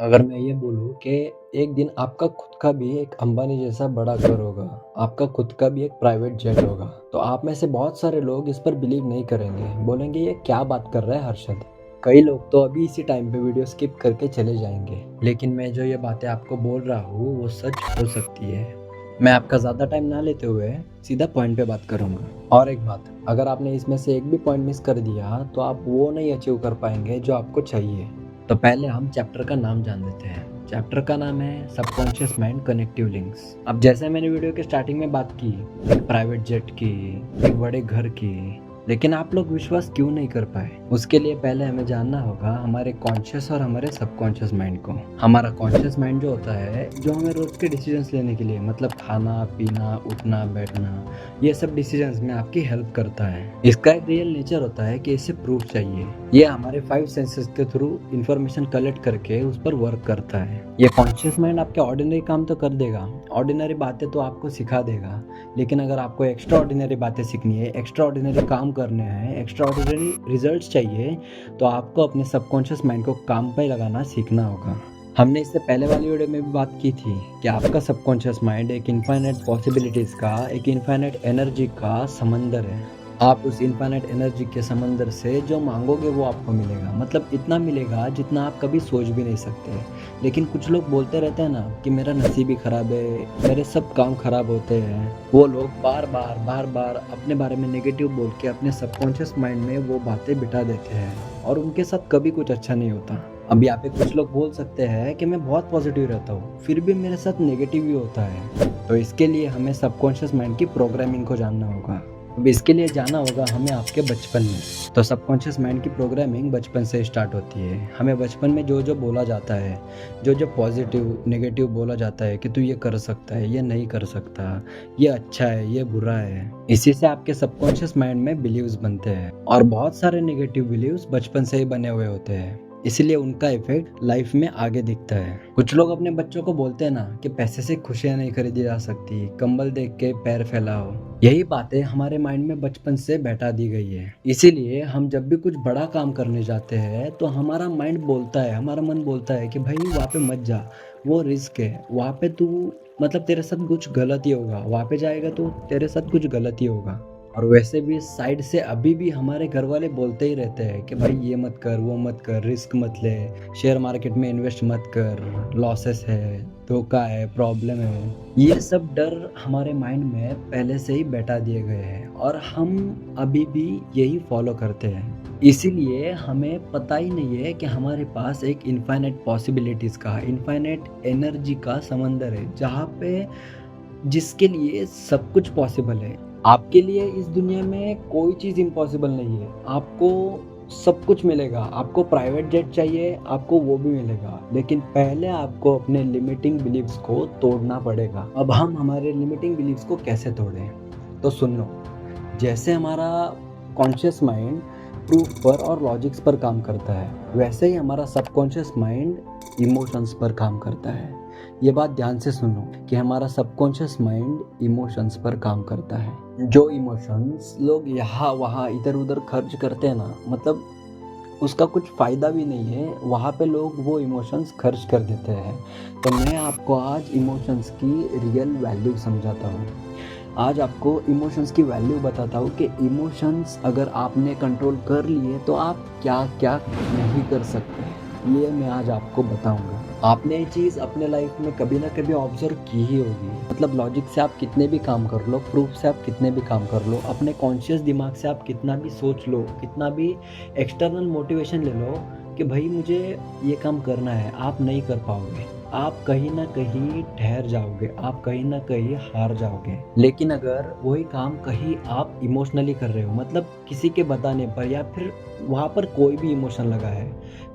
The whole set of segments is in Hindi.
अगर मैं ये बोलूँ कि एक दिन आपका खुद का भी एक अंबानी जैसा बड़ा घर होगा, आपका खुद का भी एक प्राइवेट जेट होगा, तो आप में से बहुत सारे लोग इस पर बिलीव नहीं करेंगे, बोलेंगे ये क्या बात कर रहा है हर्षद। कई लोग तो अभी इसी टाइम पे वीडियो स्किप करके चले जाएंगे, लेकिन मैं जो ये बातें आपको बोल रहा हूँ वो सच हो सकती है। मैं आपका ज़्यादा टाइम ना लेते हुए सीधा पॉइंट पे बात करूँगा। और एक बात, अगर आपने इसमें से एक भी पॉइंट मिस कर दिया तो आप वो नहीं अचीव कर पाएंगे जो आपको चाहिए। तो पहले हम चैप्टर का नाम जान लेते हैं। चैप्टर का नाम है सबकॉन्शियस माइंड कनेक्टिव लिंक्स। अब जैसे मैंने वीडियो के स्टार्टिंग में बात की, एक प्राइवेट जेट की, एक बड़े घर की, लेकिन आप लोग विश्वास क्यों नहीं कर पाए? उसके लिए पहले हमें जानना होगा हमारे कॉन्शियस और हमारे सबकॉन्शियस माइंड को। हमारा कॉन्शियस माइंड जो होता है, जो हमें रोज के डिसीजंस लेने के लिए, मतलब खाना पीना उठना बैठना, ये सब डिसीजंस में आपकी हेल्प करता है। इसका एक रियल नेचर होता है कि इसे प्रूफ चाहिए। ये हमारे 5 सेंसेस के थ्रू इंफॉर्मेशन कलेक्ट करके उस पर वर्क करता है। ये कॉन्शियस माइंड आपके ऑर्डिनरी काम तो कर देगा, ऑर्डिनरी बातें तो आपको सिखा देगा, लेकिन अगर आपको एक्स्ट्रा ऑर्डिनरी बातें सीखनी है, एक्स्ट्रा ऑर्डिनरी काम करने हैं, एक्स्ट्रा ऑर्डिनरी रिजल्ट्स चाहिए, तो आपको अपने सबकॉन्शियस माइंड को काम पे लगाना सीखना होगा। हमने इससे पहले वाली वीडियो में भी बात की थी कि आपका सबकॉन्शियस माइंड एक इनफाइनाइट पॉसिबिलिटीज का, एक इनफाइनाइट एनर्जी का समंदर है। आप उस इनफाइनाइट एनर्जी के समंदर से जो मांगोगे वो आपको मिलेगा, मतलब इतना मिलेगा जितना आप कभी सोच भी नहीं सकते। लेकिन कुछ लोग बोलते रहते हैं ना कि मेरा नसीब ही खराब है, मेरे सब काम खराब होते हैं। वो लोग बार बार अपने बारे में नेगेटिव बोल के अपने सबकॉन्शियस माइंड में वो बातें बिठा देते हैं और उनके साथ कभी कुछ अच्छा नहीं होता। अब यहाँ पे कुछ लोग बोल सकते हैं कि मैं बहुत पॉजिटिव रहता हूँ, फिर भी मेरे साथ नेगेटिव ही होता है। तो इसके लिए हमें सबकॉन्शियस माइंड की प्रोग्रामिंग को जानना होगा। अब इसके लिए जाना होगा हमें आपके बचपन में। तो सबकॉन्शियस माइंड की प्रोग्रामिंग बचपन से स्टार्ट होती है। हमें बचपन में जो जो बोला जाता है, जो जो पॉजिटिव नेगेटिव बोला जाता है कि तू ये कर सकता है, ये नहीं कर सकता, ये अच्छा है, ये बुरा है, इसी से आपके सबकॉन्शियस माइंड में बिलीव्स बनते हैं। और बहुत सारे नेगेटिव बिलीव्स बचपन से ही बने हुए होते हैं, इसलिए उनका इफेक्ट लाइफ में आगे दिखता है। कुछ लोग अपने बच्चों को बोलते हैं ना कि पैसे से खुशियां नहीं खरीदी जा सकती, कंबल देख के पैर फैलाओ। यही बातें हमारे माइंड में बचपन से बैठा दी गई है। इसीलिए हम जब भी कुछ बड़ा काम करने जाते हैं तो हमारा माइंड बोलता है, हमारा मन बोलता है कि भाई वहाँ पे मत जा, वो रिस्क है, वहाँ पे तू, मतलब तेरे साथ कुछ गलत ही होगा, वहाँ पे जाएगा तो तेरे साथ कुछ गलत ही होगा। और वैसे भी साइड से अभी भी हमारे घर वाले बोलते ही रहते हैं कि भाई ये मत कर, वो मत कर, रिस्क मत ले, शेयर मार्केट में इन्वेस्ट मत कर, लॉसेस है, धोखा है, प्रॉब्लम है। ये सब डर हमारे माइंड में पहले से ही बैठा दिए गए हैं और हम अभी भी यही फॉलो करते हैं। इसीलिए हमें पता ही नहीं है कि हमारे पास एक इनफाइनाइट पॉसिबिलिटीज का, इनफाइनाइट एनर्जी का समंदर है, जहाँ पे जिसके लिए सब कुछ पॉसिबल है। आपके लिए इस दुनिया में कोई चीज़ इम्पॉसिबल नहीं है। आपको सब कुछ मिलेगा। आपको प्राइवेट जेट चाहिए, आपको वो भी मिलेगा, लेकिन पहले आपको अपने लिमिटिंग बिलीव्स को तोड़ना पड़ेगा। अब हम हमारे लिमिटिंग बिलीव्स को कैसे तोड़ें? तो सुन लो। जैसे हमारा कॉन्शियस माइंड प्रूफ पर और लॉजिक्स पर काम करता है, वैसे ही हमारा सबकॉन्शियस माइंड इमोशंस पर काम करता है। ये बात ध्यान से सुनो कि हमारा सबकॉन्शियस माइंड इमोशंस पर काम करता है। जो इमोशंस लोग यहाँ वहाँ इधर उधर खर्च करते हैं ना, मतलब उसका कुछ फ़ायदा भी नहीं है, वहाँ पे लोग वो इमोशंस खर्च कर देते हैं। तो मैं आपको आज इमोशंस की रियल वैल्यू समझाता हूँ। आज आपको इमोशंस की वैल्यू बताता हूँ कि इमोशंस अगर आपने कंट्रोल कर लिए तो आप क्या क्या नहीं कर सकते, ये मैं आज आपको बताऊंगा। आपने ये चीज़ अपने लाइफ में कभी ना कभी ऑब्जर्व की ही होगी। मतलब लॉजिक से आप कितने भी काम कर लो, प्रूफ से आप कितने भी काम कर लो, अपने कॉन्शियस दिमाग से आप कितना भी सोच लो, कितना भी एक्सटर्नल मोटिवेशन ले लो कि भाई मुझे ये काम करना है, आप नहीं कर पाओगे। आप कहीं ना कहीं ठहर जाओगे, आप कहीं ना कहीं हार जाओगे। लेकिन अगर वही काम कहीं आप इमोशनली कर रहे हो, मतलब किसी के बताने पर, या फिर वहाँ पर कोई भी इमोशन लगा है,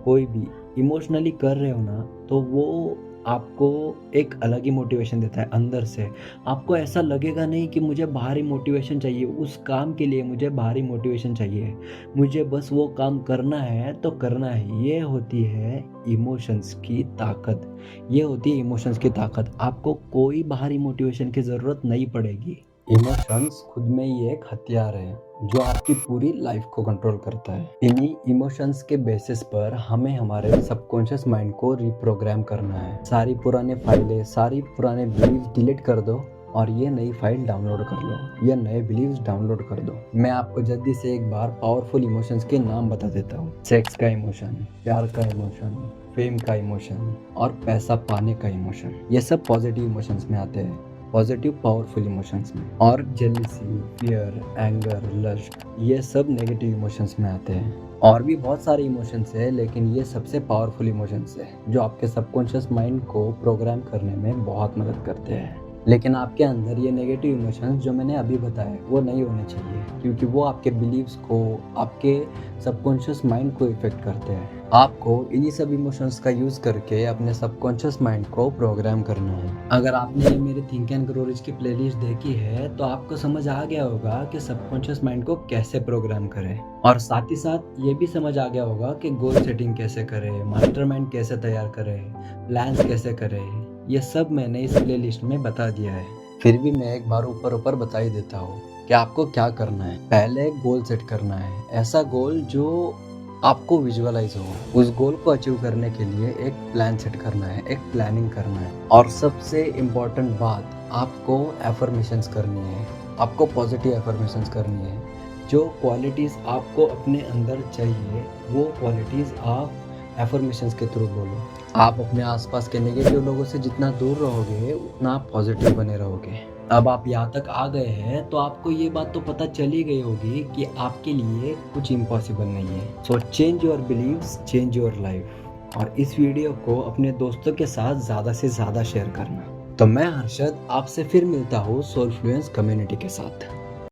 कोई भी इमोशनली कर रहे हो ना, तो वो आपको एक अलग ही मोटिवेशन देता है अंदर से। आपको ऐसा लगेगा नहीं कि मुझे बाहरी मोटिवेशन चाहिए, उस काम के लिए मुझे बाहरी मोटिवेशन चाहिए, मुझे बस वो काम करना है तो करना है। ये होती है इमोशंस की ताकत, ये होती है इमोशंस की ताकत। आपको कोई बाहरी मोटिवेशन की ज़रूरत नहीं पड़ेगी। इमोशंस खुद में ही एक हथियार है। जो आपकी पूरी लाइफ को कंट्रोल करता है। इन्हीं इमोशंस के बेसिस पर हमें हमारे सबकॉन्शियस माइंड को रिप्रोग्राम करना है। सारी पुराने फाइलें, सारी पुराने बिलीव डिलीट कर दो और ये नई फाइल डाउनलोड कर लो, ये नए बिलीव्स डाउनलोड कर दो। मैं आपको जल्दी से एक बार पावरफुल इमोशंस के नाम बता देता हूँ। सेक्स का इमोशन, प्यार का इमोशन, फेम का इमोशन और पैसा पाने का इमोशन, ये सब पॉजिटिव इमोशंस में आते हैं, पॉजिटिव पावरफुल इमोशंस में। और जेलसी, फियर, एंगर, लस्ट, ये सब नेगेटिव इमोशंस में आते हैं। और भी बहुत सारे इमोशंस है, लेकिन ये सबसे पावरफुल इमोशंस है जो आपके सबकॉन्शियस माइंड को प्रोग्राम करने में बहुत मदद करते हैं। लेकिन आपके अंदर ये नेगेटिव इमोशंस जो मैंने अभी बताए वो नहीं होने चाहिए, क्योंकि वो आपके बिलीव्स को, आपके सबकॉन्शियस माइंड को इफेक्ट करते हैं। आपको इन्हीं सब इमोशंस का यूज़ करके अपने सबकॉन्शियस माइंड को प्रोग्राम करना है। अगर आपने ये मेरी थिंक एंड ग्रो रिच की प्लेलिस्ट देखी है तो आपको समझ आ गया होगा कि सबकॉन्शियस माइंड को कैसे प्रोग्राम करें, और साथ ही साथ ये भी समझ आ गया होगा कि गोल सेटिंग कैसे करें, मास्टरमाइंड कैसे तैयार करें, प्लान्स कैसे करें। ये सब मैंने इस प्लेलिस्ट में बता दिया है। फिर भी मैं एक बार ऊपर बता ही देता हूँ कि आपको क्या करना है। पहले गोल सेट करना है, ऐसा गोल जो आपको विजुअलाइज हो। उस गोल को अचीव करने के लिए एक प्लान सेट करना है, एक प्लानिंग करना है। और सबसे इम्पोर्टेंट बात, आपको एफर्मेशंस करनी है, आपको पॉजिटिव एफर्मेशंस करनी है। जो क्वालिटीज़ आपको अपने अंदर चाहिए वो क्वालिटीज़ आप एफर्मेशंस के थ्रू बोलो। आप अपने आसपास के नेगेटिव लोगों से जितना दूर रहोगे उतना आप पॉजिटिव बने रहोगे। अब आप यहाँ तक आ गए हैं तो आपको ये बात तो पता चली गई होगी कि आपके लिए कुछ इम्पॉसिबल नहीं है। So change your beliefs, change your life. और इस वीडियो को अपने दोस्तों के साथ ज़्यादा से ज़्यादा शेयर करना। तो मैं हर्षद आपसे फिर मिलता हूँ सोलफ्लुएंस कम्युनिटी के साथ।